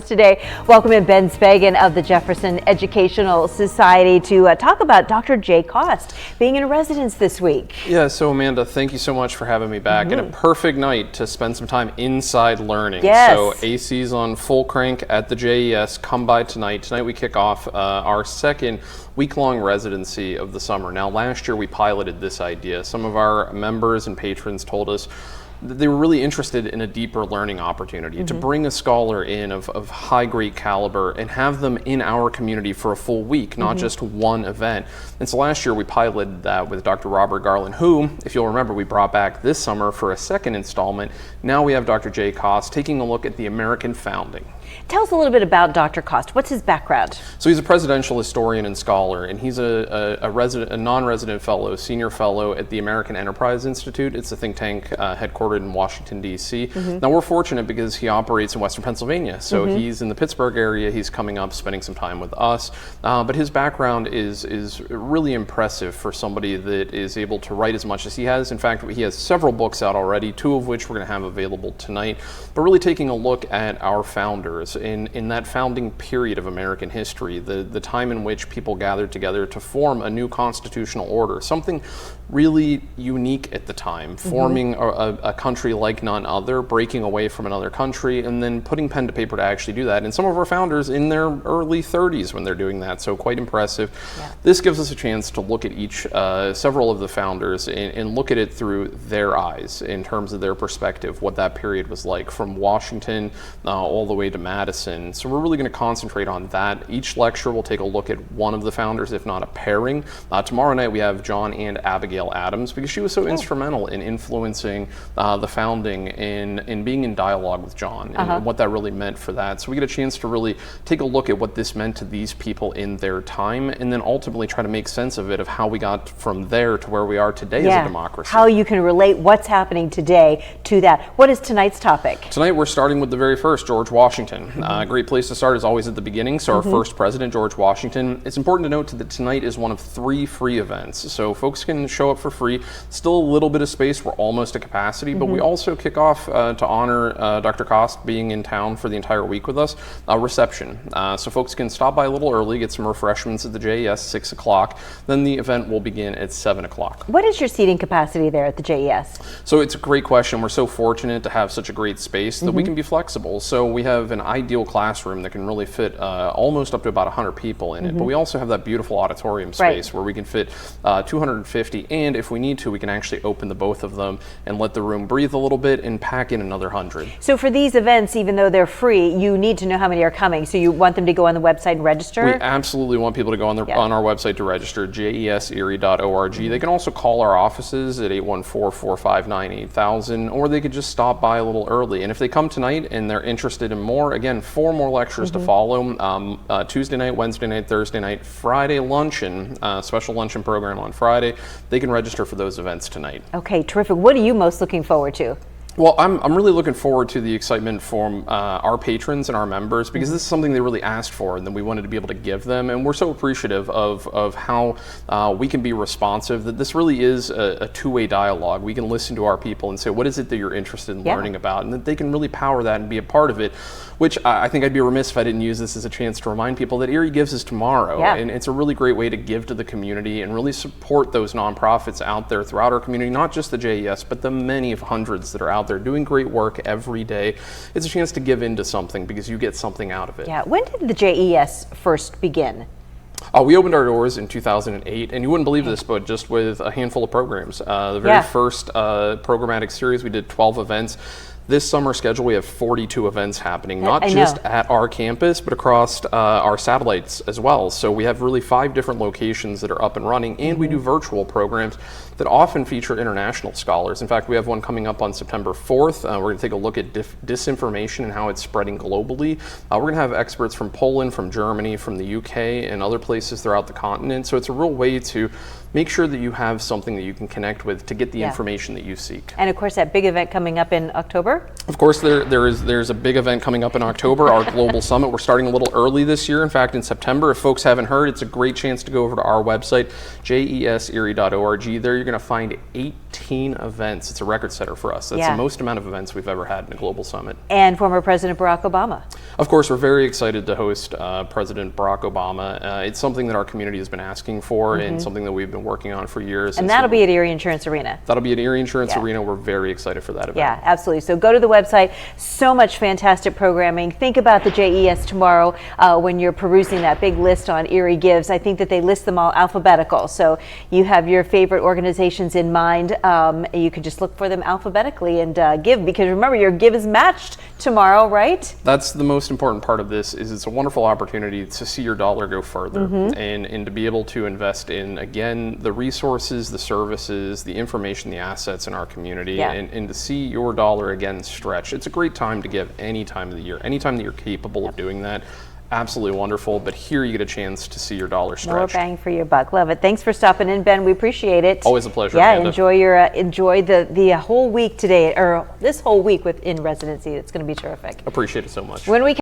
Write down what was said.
Today, welcome in Ben Spagan of the Jefferson Educational Society to talk about Dr. Jay Cost being in residence this week. Yeah, so Amanda, thank you so much for having me back. And a perfect night to spend some time inside learning. Yes. So AC's on full crank at the JES. Come by tonight. Tonight we kick off our second week-long residency of the summer. Now, last year we piloted this idea. Some of our members and patrons told us that they were really interested in a deeper learning opportunity, to bring a scholar in of high, great caliber and have them in our community for a full week, not just one event. And so last year we piloted that with Dr. Robert Garland, who, if you'll remember, we brought back this summer for a second installment. Now we have Dr. Jay Cost taking a look at the American founding. Tell us a little bit about Dr. Cost. What's his background? So he's a presidential historian and scholar, and he's a non-resident fellow, senior fellow at the American Enterprise Institute. It's a think tank headquartered in Washington, D.C. Now we're fortunate because he operates in Western Pennsylvania. So he's in the Pittsburgh area. He's coming up, spending some time with us. But his background is really impressive for somebody that is able to write as much as he has. In fact, he has several books out already, two of which we're going to have available tonight. But really taking a look at our founders in that founding period of American history, the time in which people gathered together to form a new constitutional order, something really unique at the time, forming a country like none other, breaking away from another country, and then putting pen to paper to actually do that. And some of our founders in their early 30s when they're doing that, so quite impressive. Yeah. This gives us a chance to look at several of the founders and look at it through their eyes in terms of their perspective, what that period was like from Washington all the way to Madison. So we're really going to concentrate on that. Each lecture will take a look at one of the founders, if not a pairing. Tomorrow night we have John and Abigail Adams, because she was so instrumental in influencing the founding and being in dialogue with John and what that really meant for that. So we get a chance to really take a look at what this meant to these people in their time, and then ultimately try to make sense of it, of how we got from there to where we are today as a democracy. How you can relate what's happening today to that. What is tonight's topic? Tonight we're starting with the very first, George Washington. A great place to start is always at the beginning. So our first president, George Washington. It's important to note that tonight is one of 3 free events. So folks can show up for free. Still a little bit of space. We're almost at capacity, but we also kick off to honor Dr. Cost being in town for the entire week with us, a reception. So folks can stop by a little early, get some refreshments at the JES, 6 o'clock. Then the event will begin at 7 o'clock. What is your seating capacity there at the JES? So it's a great question. We're so fortunate to have such a great space that we can be flexible. So we have an ideal classroom that can really fit almost up to about 100 people in it, but we also have that beautiful auditorium space where we can fit 250, and if we need to, we can actually open the both of them and let the room breathe a little bit and pack in another 100. So for these events, even though they're free, you need to know how many are coming. So you want them to go on the website and register? We absolutely want people to go on our website to register, jeserie.org. They can also call our offices at 814-459-8000, or they could just stop by a little early. And if they come tonight and they're interested in more, again, 4 more lectures to follow. Tuesday night, Wednesday night, Thursday night, Friday luncheon, special luncheon program on Friday. They can register for those events tonight. Okay, terrific. What are you most looking forward to? Well, I'm really looking forward to the excitement from our patrons and our members, because this is something they really asked for and that we wanted to be able to give them. And we're so appreciative of how we can be responsive, that this really is a two-way dialogue. We can listen to our people and say, what is it that you're interested in learning about? And that they can really power that and be a part of it, which I think I'd be remiss if I didn't use this as a chance to remind people that Erie Gives is tomorrow. And it's a really great way to give to the community and really support those nonprofits out there throughout our community, not just the JES, but the many of hundreds that are out there doing great work every day. It's a chance to give into something because you get something out of it. Yeah. When did the JES first begin? We opened our doors in 2008, and you wouldn't believe this, but just with a handful of programs. The very first programmatic series, we did 12 events. This summer schedule, we have 42 events happening, not just at our campus, but across our satellites as well. So we have really 5 different locations that are up and running, and we do virtual programs that often feature international scholars. In fact, we have one coming up on September 4th. We're going to take a look at disinformation and how it's spreading globally. We're going to have experts from Poland, from Germany, from the UK, and other places throughout the continent. So it's a real way to make sure that you have something that you can connect with to get the Yeah. information that you seek. And of course, that big event coming up in October. Of course, there's a big event coming up in October, our Global Summit. We're starting a little early this year. In fact, in September, if folks haven't heard, it's a great chance to go over to our website, jeserie.org. There you're going to find 18 events. It's a record setter for us. That's Yeah. the most amount of events we've ever had in a Global Summit. And former President Barack Obama. Of course, we're very excited to host President Barack Obama. It's something that our community has been asking for and something that we've been working on for years. And so that'll be at Erie Insurance Arena. That'll be at Erie Insurance Yeah. Arena. We're very excited for that event. Yeah, absolutely. So go to the website. So much fantastic programming. Think about the JES tomorrow when you're perusing that big list on Erie Gives. I think that they list them all alphabetical. So you have your favorite organizations in mind. You can just look for them alphabetically and give, because remember, your give is matched tomorrow, right? That's the most important part of this. Is it's a wonderful opportunity to see your dollar go further and to be able to invest in, again, the resources, the services, the information, the assets in our community, Yeah. and to see your dollar again stretch. It's a great time to give any time of the year, anytime that you're capable of doing that. Absolutely wonderful, but here you get a chance to see your dollar More stretch. bang for your buck. Love it. Thanks for stopping in, Ben. We appreciate it. Always a pleasure, Yeah, Amanda. enjoy the whole week today, or this whole week in residency. It's going to be terrific. Appreciate it so much. When we